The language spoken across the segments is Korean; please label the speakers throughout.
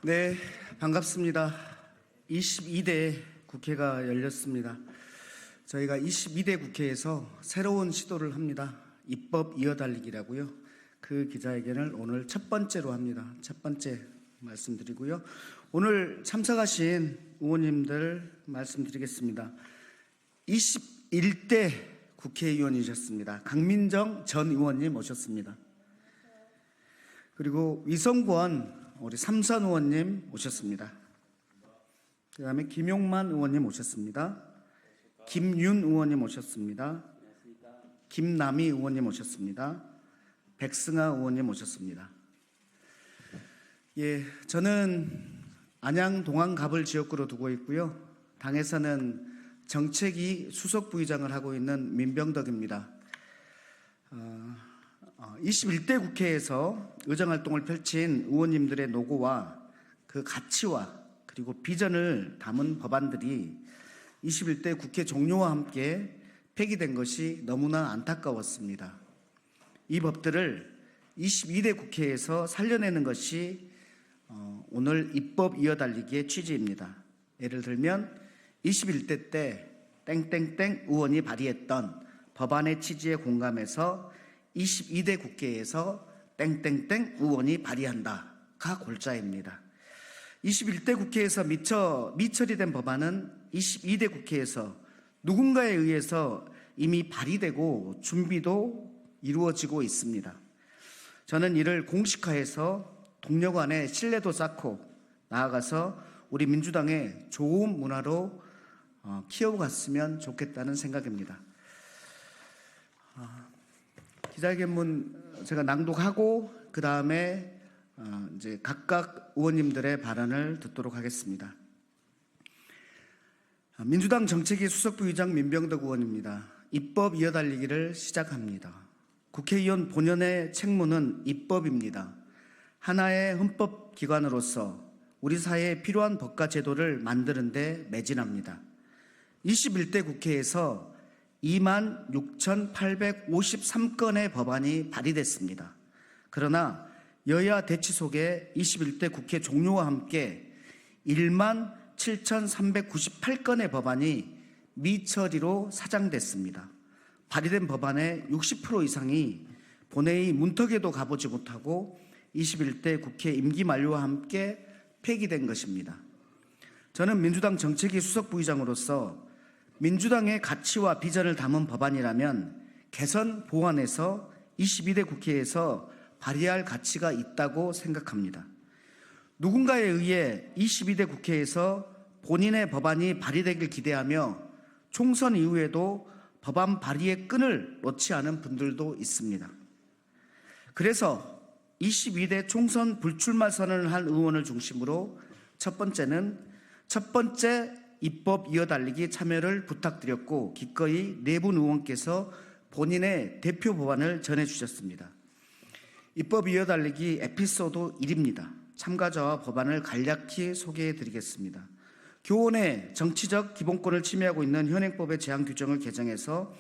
Speaker 1: 네, 반갑습니다. 22대 국회가 열렸습니다. 저희가 22대 국회에서 새로운 시도를 합니다. 입법 이어달리기라고요. 그 기자회견을 오늘 첫 번째로 합니다. 첫 번째 말씀드리고요. 오늘 참석하신 의원님들 말씀드리겠습니다. 21대 국회의원이셨습니다. 강민정 전 의원님 오셨습니다. 그리고 위성권 우리 삼선 의원님 오셨습니다. 그 다음에 김용만 의원님 오셨습니다. 김윤 의원님 오셨습니다. 김남희 의원님 오셨습니다. 백승아 의원님 오셨습니다. 예, 저는 안양 동안갑을 지역구로 두고 있고요. 당에서는 정책위 수석 부의장을 하고 있는 민병덕입니다. 21대 국회에서 의정활동을 펼친 의원님들의 노고와 그 가치와 그리고 비전을 담은 법안들이 21대 국회 종료와 함께 폐기된 것이 너무나 안타까웠습니다. 이 법들을 22대 국회에서 살려내는 것이 오늘 입법 이어달리기의 취지입니다. 예를 들면 21대 때 땡땡땡 의원이 발의했던 법안의 취지에 공감해서 22대 국회에서 땡땡땡 의원이 발의한다가 골자입니다. 21대 국회에서 미처리된 법안은 22대 국회에서 누군가에 의해서 이미 발의되고 준비도 이루어지고 있습니다. 저는 이를 공식화해서 동료 간의 신뢰도 쌓고 나아가서 우리 민주당의 좋은 문화로 키워갔으면 좋겠다는 생각입니다. 기자회견문 제가 낭독하고 그 다음에 이제 각각 의원님들의 발언을 듣도록 하겠습니다. 민주당 정책위 수석부의장 민병덕 의원입니다. 입법 이어달리기를 시작합니다. 국회의원 본연의 책무는 입법입니다. 하나의 헌법기관으로서 우리 사회에 필요한 법과 제도를 만드는 데 매진합니다. 21대 국회에서 26,853건의 법안이 발의됐습니다. 그러나 여야 대치 속에 21대 국회 종료와 함께 17,398건의 법안이 미처리로 사장됐습니다. 발의된 법안의 60% 이상이 본회의 문턱에도 가보지 못하고 21대 국회 임기 만료와 함께 폐기된 것입니다. 저는 민주당 정책위 수석부의장으로서 민주당의 가치와 비전을 담은 법안이라면 개선 보완해서 22대 국회에서 발의할 가치가 있다고 생각합니다. 누군가에 의해 22대 국회에서 본인의 법안이 발의되길 기대하며 총선 이후에도 법안 발의의 끈을 놓지 않은 분들도 있습니다. 그래서 22대 총선 불출마 선언을 한 의원을 중심으로 첫 번째 입법 이어달리기 참여를 부탁드렸고 기꺼이 네 분 의원께서 본인의 대표 법안을 전해주셨습니다. 입법 이어달리기 에피소드 1입니다. 참가자와 법안을 간략히 소개해드리겠습니다. 교원의 정치적 기본권을 침해하고 있는 현행법의 제한 규정을 개정해서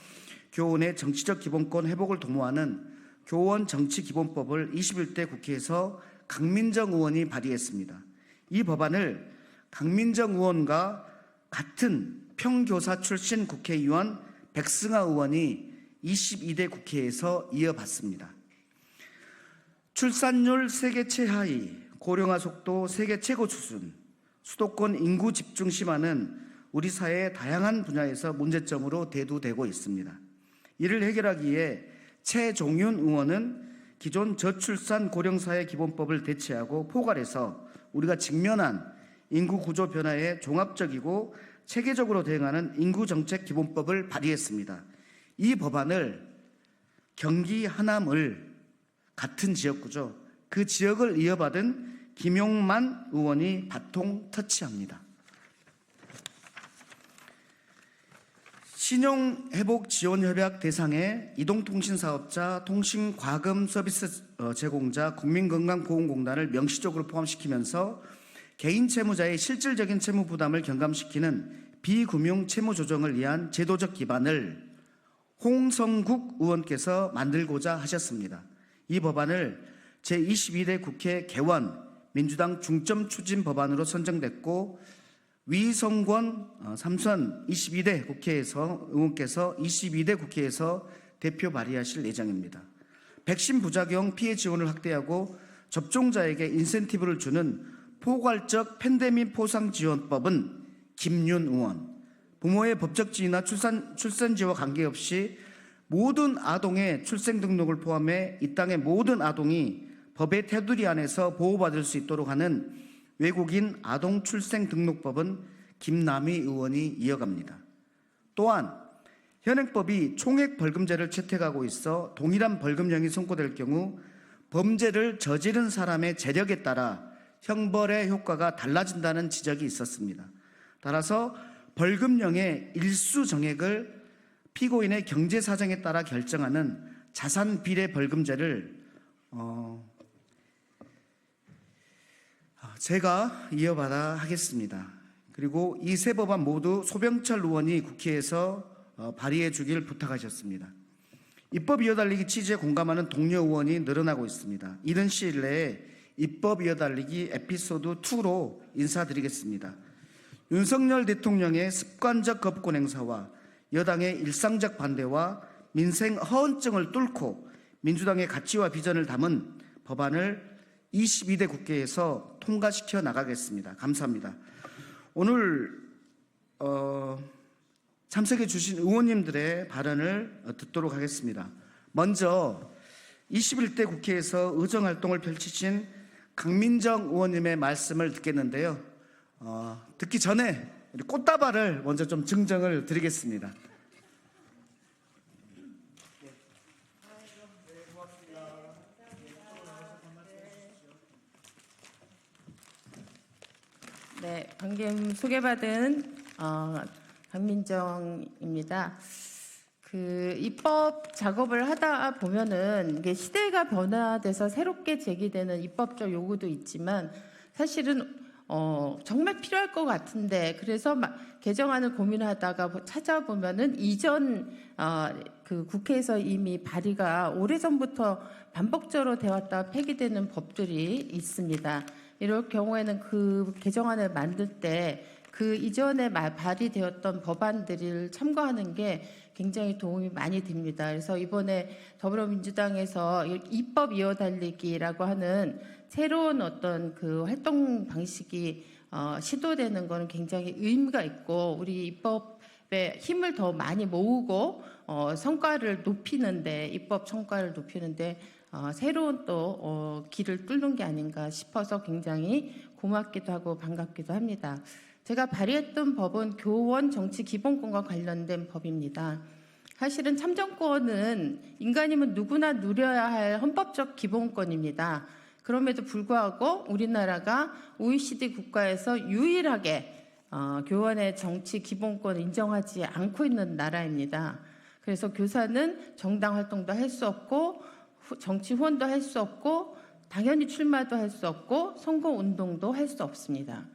Speaker 1: 교원의 정치적 기본권 회복을 도모하는 교원 정치기본법을 21대 국회에서 강민정 의원이 발의했습니다. 이 법안을 강민정 의원과 같은 평교사 출신 국회의원 백승아 의원이 22대 국회에서 이어받습니다. 출산율 세계 최하위, 고령화 속도 세계 최고 수준, 수도권 인구 집중 심화는 우리 사회의 다양한 분야에서 문제점으로 대두되고 있습니다. 이를 해결하기 위해 최종윤 의원은 기존 저출산 고령사회 기본법을 대체하고 포괄해서 우리가 직면한 인구 구조 변화에 종합적이고 체계적으로 대응하는 인구정책 기본법을 발의했습니다. 이 법안을 경기 하남을 같은 지역구죠. 그 지역을 이어받은 김용만 의원이 바통 터치합니다. 신용회복지원협약 대상의 이동통신사업자, 통신과금 서비스 제공자, 국민건강보험공단을 명시적으로 포함시키면서 개인 채무자의 실질적인 채무 부담을 경감시키는 비금융 채무 조정을 위한 제도적 기반을 홍성국 의원께서 만들고자 하셨습니다. 이 법안을 제22대 국회 개원 민주당 중점 추진 법안으로 선정됐고 위성권 삼선 22대 국회에서 의원께서 22대 국회에서 대표 발의하실 예정입니다. 백신 부작용 피해 지원을 확대하고 접종자에게 인센티브를 주는 포괄적 팬데믹 포상지원법은 김윤 의원, 부모의 법적 지위나 출산지와 관계없이 모든 아동의 출생 등록을 포함해 이 땅의 모든 아동이 법의 테두리 안에서 보호받을 수 있도록 하는 외국인 아동 출생 등록법은 김남희 의원이 이어갑니다. 또한 현행법이 총액 벌금제를 채택하고 있어 동일한 벌금형이 선고될 경우 범죄를 저지른 사람의 재력에 따라 형벌의 효과가 달라진다는 지적이 있었습니다. 따라서 벌금형의 일수 정액을 피고인의 경제 사정에 따라 결정하는 자산 비례 벌금제를 제가 이어받아 하겠습니다. 그리고 이 세 법안 모두 소병철 의원이 국회에서 발의해 주길 부탁하셨습니다. 입법 이어달리기 취지에 공감하는 동료 의원이 늘어나고 있습니다. 이른 시일 내에 입법 이어달리기 에피소드 2로 인사드리겠습니다. 윤석열 대통령의 습관적 거부권 행사와 여당의 일상적 반대와 민생 허언증을 뚫고 민주당의 가치와 비전을 담은 법안을 22대 국회에서 통과시켜 나가겠습니다. 감사합니다. 오늘 참석해 주신 의원님들의 발언을 듣도록 하겠습니다. 먼저 21대 국회에서 의정활동을 펼치신 강민정 의원님의 말씀을 듣겠는데요. 듣기 전에 꽃다발을 먼저 좀 증정을 드리겠습니다.
Speaker 2: 네, 방금 소개받은 강민정입니다. 그 입법 작업을 하다 보면은 이게 시대가 변화돼서 새롭게 제기되는 입법적 요구도 있지만 사실은 정말 필요할 것 같은데 그래서 개정안을 고민하다가 찾아보면은 이전 그 국회에서 이미 발의가 오래전부터 반복적으로 되었다 폐기되는 법들이 있습니다. 이럴 경우에는 그 개정안을 만들 때 그 이전에 발의되었던 법안들을 참고하는 게 굉장히 도움이 많이 됩니다. 그래서 이번에 더불어민주당에서 입법 이어달리기라고 하는 새로운 어떤 그 활동 방식이 시도되는 것은 굉장히 의미가 있고 우리 입법에 힘을 더 많이 모으고 성과를 높이는데 입법 성과를 높이는데 새로운 또 길을 뚫는 게 아닌가 싶어서 굉장히 고맙기도 하고 반갑기도 합니다. 제가 발의했던 법은 교원 정치 기본권과 관련된 법입니다. 사실은 참정권은 인간이면 누구나 누려야 할 헌법적 기본권입니다. 그럼에도 불구하고 우리나라가 OECD 국가에서 유일하게 교원의 정치 기본권을 인정하지 않고 있는 나라입니다. 그래서 교사는 정당 활동도 할 수 없고 정치 후원도 할 수 없고 당연히 출마도 할 수 없고 선거 운동도 할 수 없습니다.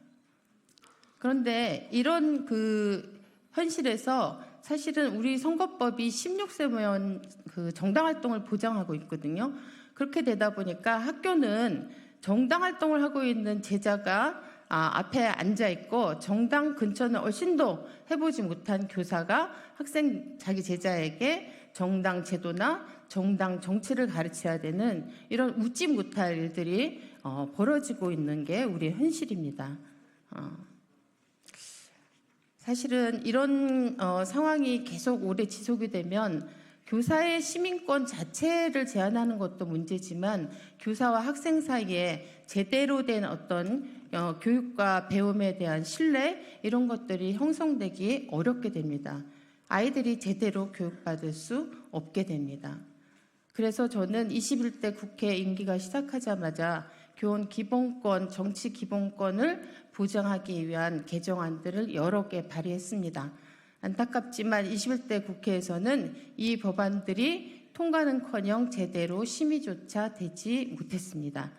Speaker 2: 그런데 이런 그 현실에서 사실은 우리 선거법이 16세면 그 정당 활동을 보장하고 있거든요. 그렇게 되다 보니까 학교는 정당 활동을 하고 있는 제자가 앞에 앉아 있고 정당 근처는 얼씬도 해보지 못한 교사가 학생 자기 제자에게 정당 제도나 정당 정치를 가르쳐야 되는 이런 웃지 못할 일들이 벌어지고 있는 게 우리의 현실입니다. 사실은 이런 상황이 계속 오래 지속이 되면 교사의 시민권 자체를 제한하는 것도 문제지만 교사와 학생 사이에 제대로 된 어떤 교육과 배움에 대한 신뢰 이런 것들이 형성되기 어렵게 됩니다. 아이들이 제대로 교육받을 수 없게 됩니다. 그래서 저는 21대 국회 임기가 시작하자마자 교원 기본권, 정치 기본권을 보장하기 위한 개정안들을 여러 개 발의했습니다. 안타깝지만 21대 국회에서는 이 법안들이 통과는커녕 제대로 심의조차 되지 못했습니다.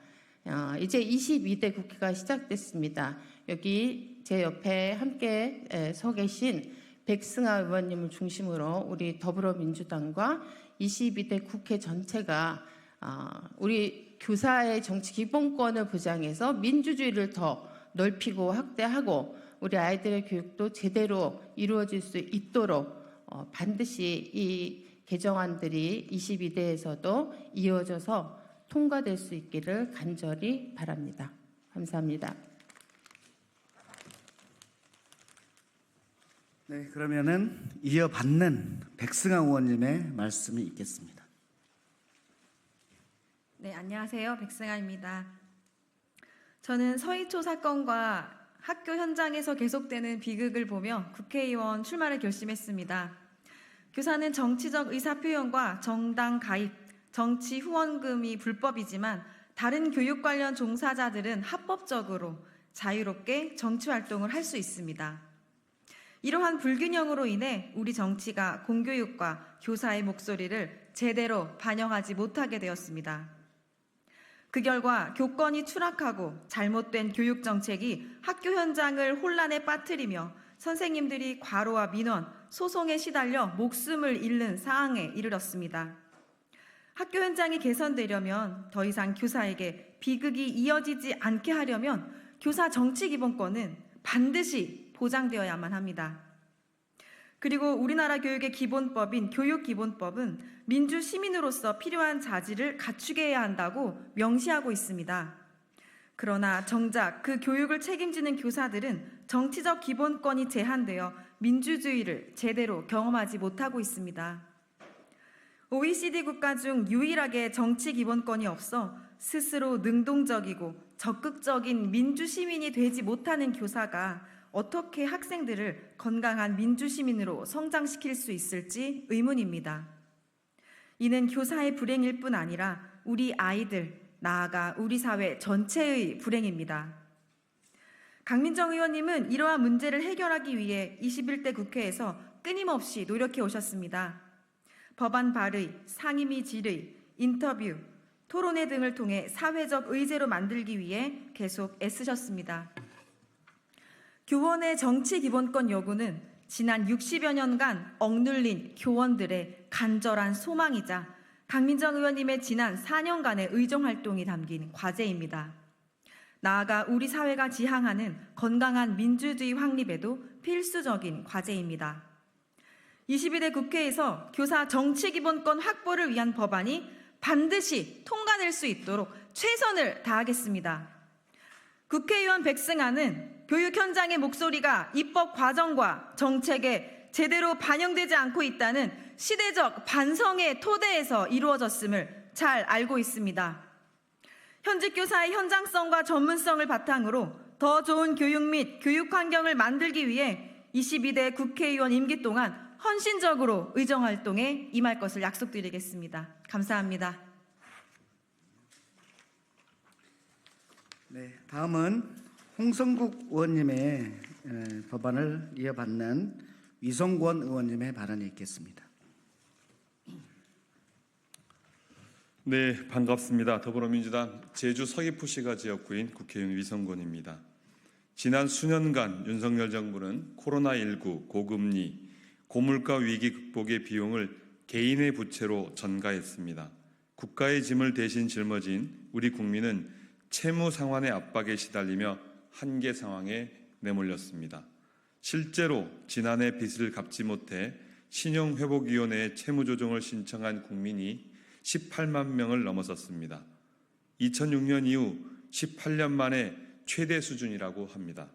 Speaker 2: 이제 22대 국회가 시작됐습니다. 여기 제 옆에 함께 서 계신 백승아 의원님을 중심으로 우리 더불어민주당과 22대 국회 전체가 우리 교사의 정치 기본권을 보장해서 민주주의를 더 넓히고 확대하고 우리 아이들의 교육도 제대로 이루어질 수 있도록 반드시 이 개정안들이 22대에서도 이어져서 통과될 수 있기를 간절히 바랍니다. 감사합니다.
Speaker 1: 네, 그러면은 이어받는 백승환 의원님의 말씀이 있겠습니다.
Speaker 3: 네, 안녕하세요. 백승아입니다. 저는 서희초 사건과 학교 현장에서 계속되는 비극을 보며 국회의원 출마를 결심했습니다. 교사는 정치적 의사표현과 정당 가입, 정치 후원금이 불법이지만 다른 교육 관련 종사자들은 합법적으로 자유롭게 정치 활동을 할 수 있습니다. 이러한 불균형으로 인해 우리 정치가 공교육과 교사의 목소리를 제대로 반영하지 못하게 되었습니다. 그 결과 교권이 추락하고 잘못된 교육 정책이 학교 현장을 혼란에 빠뜨리며 선생님들이 과로와 민원, 소송에 시달려 목숨을 잃는 상황에 이르렀습니다. 학교 현장이 개선되려면 더 이상 교사에게 비극이 이어지지 않게 하려면 교사 정치 기본권은 반드시 보장되어야만 합니다. 그리고 우리나라 교육의 기본법인 교육기본법은 민주 시민으로서 필요한 자질을 갖추게 해야 한다고 명시하고 있습니다. 그러나 정작 그 교육을 책임지는 교사들은 정치적 기본권이 제한되어 민주주의를 제대로 경험하지 못하고 있습니다. OECD 국가 중 유일하게 정치 기본권이 없어 스스로 능동적이고 적극적인 민주 시민이 되지 못하는 교사가 어떻게 학생들을 건강한 민주시민으로 성장시킬 수 있을지 의문입니다. 이는 교사의 불행일 뿐 아니라 우리 아이들, 나아가 우리 사회 전체의 불행입니다. 강민정 의원님은 이러한 문제를 해결하기 위해 21대 국회에서 끊임없이 노력해 오셨습니다. 법안 발의, 상임위 질의, 인터뷰, 토론회 등을 통해 사회적 의제로 만들기 위해 계속 애쓰셨습니다. 교원의 정치 기본권 요구는 지난 60여 년간 억눌린 교원들의 간절한 소망이자 강민정 의원님의 지난 4년간의 의정활동이 담긴 과제입니다. 나아가 우리 사회가 지향하는 건강한 민주주의 확립에도 필수적인 과제입니다. 22대 국회에서 교사 정치 기본권 확보를 위한 법안이 반드시 통과될 수 있도록 최선을 다하겠습니다. 국회의원 백승아는 교육 현장의 목소리가 입법 과정과 정책에 제대로 반영되지 않고 있다는 시대적 반성의 토대에서 이루어졌음을 잘 알고 있습니다. 현직 교사의 현장성과 전문성을 바탕으로 더 좋은 교육 및 교육 환경을 만들기 위해 22대 국회의원 임기 동안 헌신적으로 의정활동에 임할 것을 약속드리겠습니다. 감사합니다.
Speaker 1: 네, 다음은 홍성국 의원님의 법안을 이어받는 위성권 의원님의 발언이 있겠습니다.
Speaker 4: 네, 반갑습니다. 더불어민주당 제주 서귀포시가 지역구인 국회의원 위성권입니다. 지난 수년간 윤석열 정부는 코로나19, 고금리, 고물가 위기 극복의 비용을 개인의 부채로 전가했습니다. 국가의 짐을 대신 짊어진 우리 국민은 채무 상환의 압박에 시달리며 한계 상황에 내몰렸습니다. 실제로 지난해 빚을 갚지 못해 신용회복위원회에 채무조정을 신청한 국민이 18만 명을 넘어섰습니다. 2006년 이후 18년 만에 최대 수준이라고 합니다.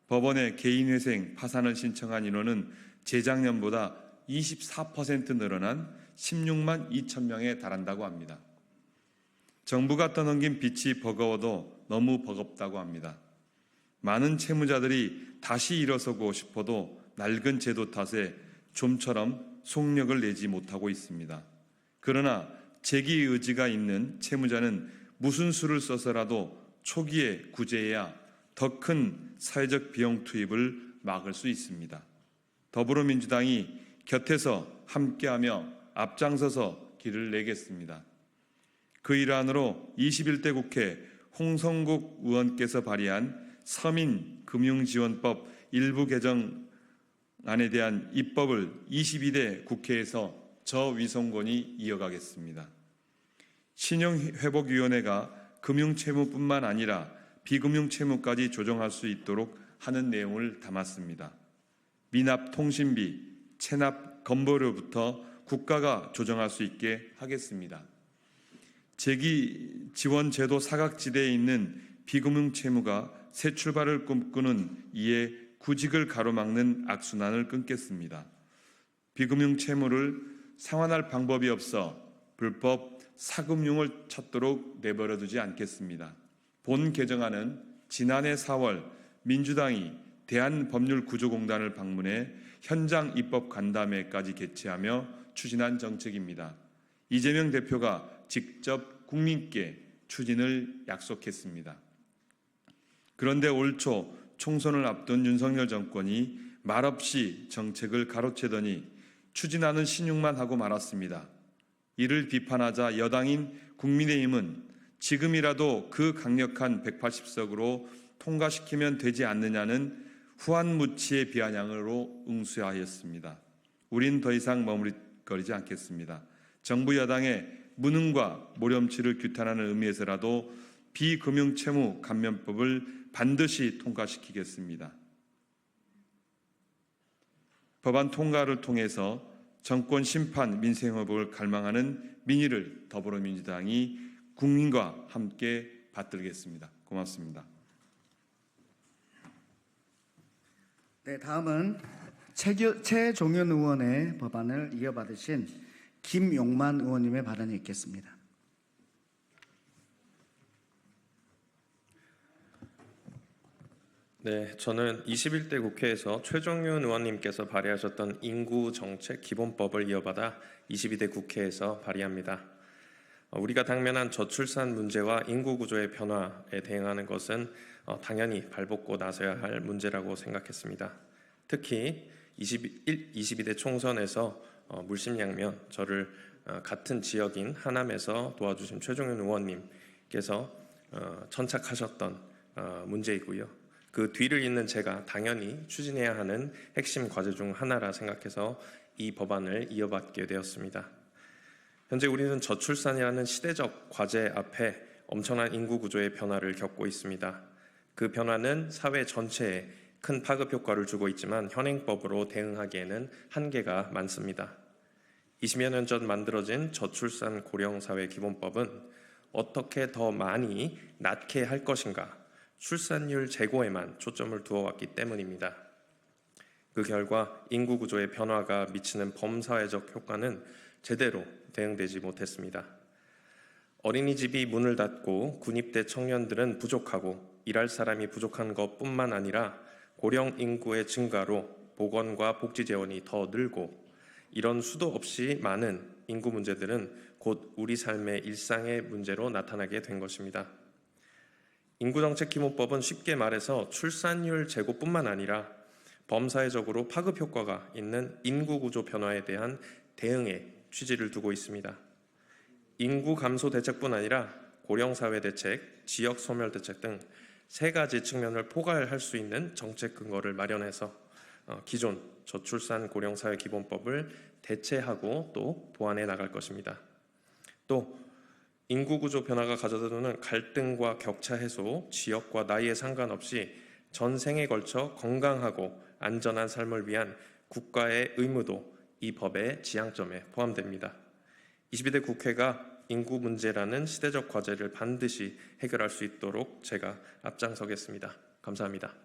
Speaker 4: 법원에 개인회생, 파산을 신청한 인원은 재작년보다 24% 늘어난 16만 2천 명에 달한다고 합니다. 정부가 떠넘긴 빚이 버거워도 너무 버겁다고 합니다. 많은 채무자들이 다시 일어서고 싶어도 낡은 제도 탓에 좀처럼 속력을 내지 못하고 있습니다. 그러나 재기 의지가 있는 채무자는 무슨 수를 써서라도 초기에 구제해야 더 큰 사회적 비용 투입을 막을 수 있습니다. 더불어민주당이 곁에서 함께하며 앞장서서 길을 내겠습니다. 그 일환으로 21대 국회 홍성국 의원께서 발의한 서민금융지원법 일부 개정안에 대한 입법을 22대 국회에서 저 위성권이 이어가겠습니다. 신용회복위원회가 금융채무뿐만 아니라 비금융채무까지 조정할 수 있도록 하는 내용을 담았습니다. 미납 통신비, 체납 건보료부터 국가가 조정할 수 있게 하겠습니다. 재기 지원 제도 사각지대에 있는 비금융 채무가 새 출발을 꿈꾸는 이에 구직을 가로막는 악순환을 끊겠습니다. 비금융 채무를 상환할 방법이 없어 불법 사금융을 찾도록 내버려두지 않겠습니다. 본 개정안은 지난해 4월 민주당이 대한법률구조공단을 방문해 현장 입법 간담회까지 개최하며 추진한 정책입니다. 이재명 대표가 직접 국민께 추진을 약속했습니다. 그런데 올 초 총선을 앞둔 윤석열 정권이 말없이 정책을 가로채더니 추진하는 신용만 하고 말았습니다. 이를 비판하자 여당인 국민의힘은 지금이라도 그 강력한 180석으로 통과시키면 되지 않느냐는 후한무치의 비아냥으로 응수하였습니다. 우린 더 이상 머무르거리지 않겠습니다. 정부 여당의 무능과 모렴치를 규탄하는 의미에서라도 비금융채무 감면법을 반드시 통과시키겠습니다. 법안 통과를 통해서 정권 심판, 민생 회복을 갈망하는 민의를 더불어민주당이 국민과 함께 받들겠습니다. 고맙습니다.
Speaker 1: 네, 다음은 최종현 의원의 법안을 이어받으신 김용만 의원님의 발언이 있겠습니다.
Speaker 5: 네, 저는 21대 국회에서 최종윤 의원님께서 발의하셨던 인구정책 기본법을 이어받아 22대 국회에서 발의합니다. 우리가 당면한 저출산 문제와 인구구조의 변화에 대응하는 것은 당연히 발벗고 나서야 할 문제라고 생각했습니다. 특히 22대 총선에서 물심양면 저를 같은 지역인 하남에서 도와주신 최종윤 의원님께서 천착하셨던 문제이고요. 그 뒤를 잇는 제가 당연히 추진해야 하는 핵심 과제 중 하나라 생각해서 이 법안을 이어받게 되었습니다. 현재 우리는 저출산이라는 시대적 과제 앞에 엄청난 인구 구조의 변화를 겪고 있습니다. 그 변화는 사회 전체에 큰 파급 효과를 주고 있지만 현행법으로 대응하기에는 한계가 많습니다. 20여 년 전 만들어진 저출산 고령사회 기본법은 어떻게 더 많이 낳게 할 것인가, 출산율 제고에만 초점을 두어왔기 때문입니다. 그 결과 인구 구조의 변화가 미치는 범사회적 효과는 제대로 대응되지 못했습니다. 어린이집이 문을 닫고 군입대 청년들은 부족하고 일할 사람이 부족한 것뿐만 아니라 고령 인구의 증가로 보건과 복지 재원이 더 늘고 이런 수도 없이 많은 인구 문제들은 곧 우리 삶의 일상의 문제로 나타나게 된 것입니다. 인구정책 기본법은 쉽게 말해서 출산율 제고뿐만 아니라 범사회적으로 파급 효과가 있는 인구구조 변화에 대한 대응에 취지를 두고 있습니다. 인구 감소 대책뿐 아니라 고령사회 대책, 지역 소멸 대책 등 세 가지 측면을 포괄할 수 있는 정책 근거를 마련해서 기존 저출산 고령사회 기본법을 대체하고 또 보완해 나갈 것입니다. 또 인구구조 변화가 가져다주는 갈등과 격차 해소, 지역과 나이에 상관없이 전생에 걸쳐 건강하고 안전한 삶을 위한 국가의 의무도 이 법의 지향점에 포함됩니다. 22대 국회가 인구 문제라는 시대적 과제를 반드시 해결할 수 있도록 제가 앞장서겠습니다. 감사합니다.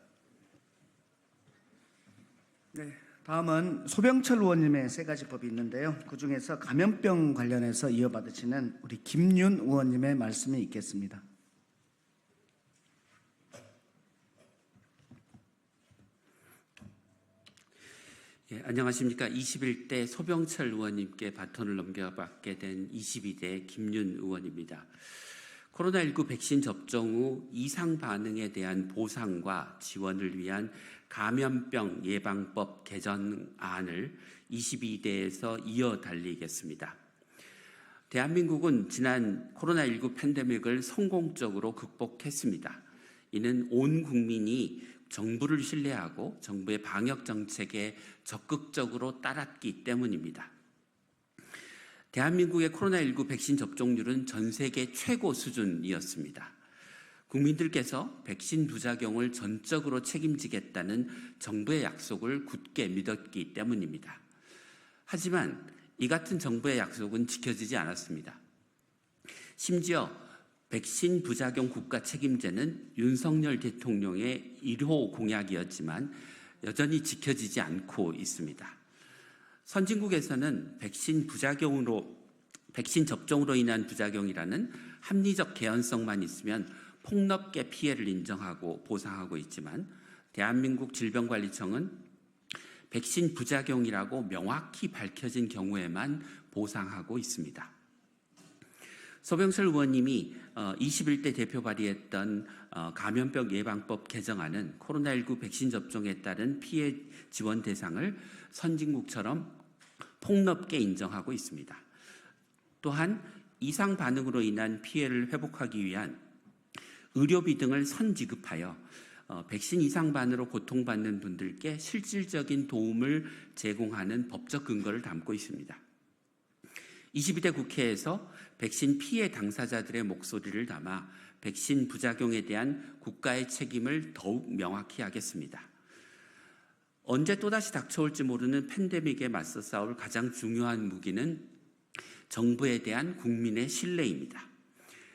Speaker 1: 네, 다음은 소병철 의원님의 세 가지 법이 있는데요. 그중에서 감염병 관련해서 이어받으시는 우리 김윤 의원님의 말씀이 있겠습니다.
Speaker 6: 예, 안녕하십니까. 21대 소병철 의원님께 바톤을 넘겨받게 된 22대 김윤 의원입니다. 코로나19 백신 접종 후 이상 반응에 대한 보상과 지원을 위한 감염병 예방법 개정안을 22대에서 이어 달리겠습니다. 대한민국은 지난 코로나19 팬데믹을 성공적으로 극복했습니다. 이는 온 국민이 정부를 신뢰하고 정부의 방역 정책에 적극적으로 따랐기 때문입니다. 대한민국의 코로나19 백신 접종률은 전 세계 최고 수준이었습니다. 국민들께서 백신 부작용을 전적으로 책임지겠다는 정부의 약속을 굳게 믿었기 때문입니다. 하지만 이 같은 정부의 약속은 지켜지지 않았습니다. 심지어 백신 부작용 국가 책임제는 윤석열 대통령의 1호 공약이었지만 여전히 지켜지지 않고 있습니다. 선진국에서는 백신 접종으로 인한 부작용이라는 합리적 개연성만 있으면 폭넓게 피해를 인정하고 보상하고 있지만 대한민국 질병관리청은 백신 부작용이라고 명확히 밝혀진 경우에만 보상하고 있습니다. 소병철 의원님이 21대 대표 발의했던 감염병 예방법 개정안은 코로나19 백신 접종에 따른 피해 지원 대상을 선진국처럼 폭넓게 인정하고 있습니다. 또한 이상 반응으로 인한 피해를 회복하기 위한 의료비 등을 선지급하여 백신 이상 반응으로 고통받는 분들께 실질적인 도움을 제공하는 법적 근거를 담고 있습니다. 22대 국회에서 백신 피해 당사자들의 목소리를 담아 백신 부작용에 대한 국가의 책임을 더욱 명확히 하겠습니다. 언제 또다시 닥쳐올지 모르는 팬데믹에 맞서 싸울 가장 중요한 무기는 정부에 대한 국민의 신뢰입니다.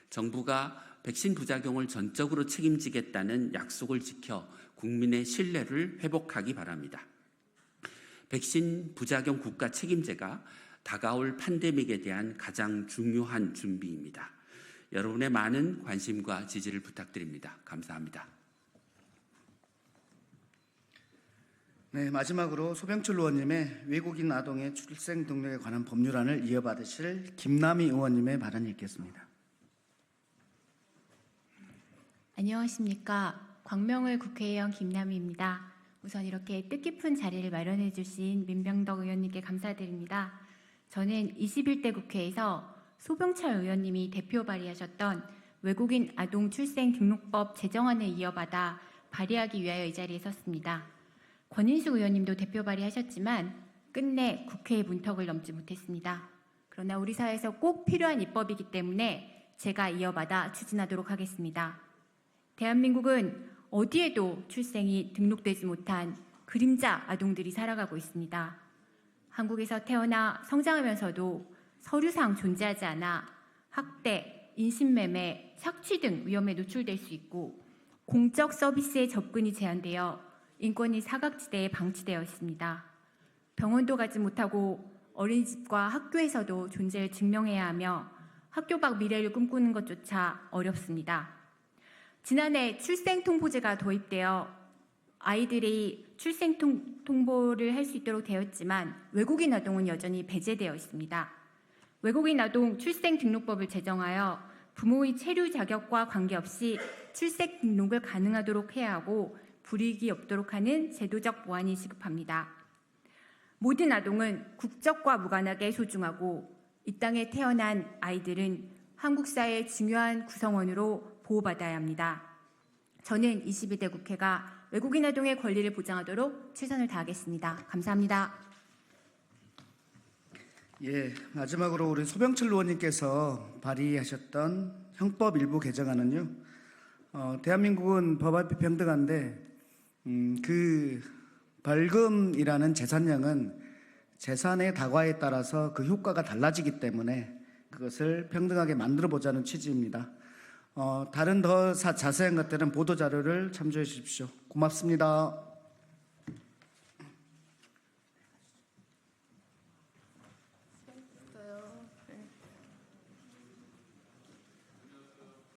Speaker 6: 정부가 백신 부작용을 전적으로 책임지겠다는 약속을 지켜 국민의 신뢰를 회복하기 바랍니다. 백신 부작용 국가 책임제가 다가올 팬데믹에 대한 가장 중요한 준비입니다. 여러분의 많은 관심과 지지를 부탁드립니다. 감사합니다.
Speaker 1: 네, 마지막으로 소병철 의원님의 외국인 아동의 출생 등록에 관한 법률안을 이어받으실 김남희 의원님의 발언이 있겠습니다.
Speaker 7: 안녕하십니까. 광명을 국회의원 김남희입니다. 우선 이렇게 뜻깊은 자리를 마련해 주신 민병덕 의원님께 감사드립니다. 저는 21대 국회에서 소병철 의원님이 대표 발의하셨던 외국인 아동 출생 등록법 제정안을 이어받아 발의하기 위하여 이 자리에 섰습니다. 권인숙 의원님도 대표 발의하셨지만 끝내 국회의 문턱을 넘지 못했습니다. 그러나 우리 사회에서 꼭 필요한 입법이기 때문에 제가 이어받아 추진하도록 하겠습니다. 대한민국은 어디에도 출생이 등록되지 못한 그림자 아동들이 살아가고 있습니다. 한국에서 태어나 성장하면서도 서류상 존재하지 않아 학대, 인신매매, 착취 등 위험에 노출될 수 있고 공적 서비스의 접근이 제한되어 인권이 사각지대에 방치되어 있습니다. 병원도 가지 못하고 어린이집과 학교에서도 존재를 증명해야 하며 학교 밖 미래를 꿈꾸는 것조차 어렵습니다. 지난해 출생통보제가 도입되어 아이들이 출생통보를 할 수 있도록 되었지만 외국인 아동은 여전히 배제되어 있습니다. 외국인 아동 출생등록법을 제정하여 부모의 체류 자격과 관계없이 출생 등록을 가능하도록 해야 하고 불이익이 없도록 하는 제도적 보완이 시급합니다. 모든 아동은 국적과 무관하게 소중하고 이 땅에 태어난 아이들은 한국 사회의 중요한 구성원으로 보호받아야 합니다. 저는 22대 국회가 외국인 아동의 권리를 보장하도록 최선을 다하겠습니다. 감사합니다.
Speaker 1: 예, 마지막으로 우리 소병철 의원님께서 발의하셨던 형법 일부 개정안은요, 대한민국은 법 앞에 평등한데 그 벌금이라는 재산량은 재산의 다과에 따라서 그 효과가 달라지기 때문에 그것을 평등하게 만들어 보자는 취지입니다. 다른 더 자세한 것들은 보도 자료를 참조해 주십시오. 고맙습니다.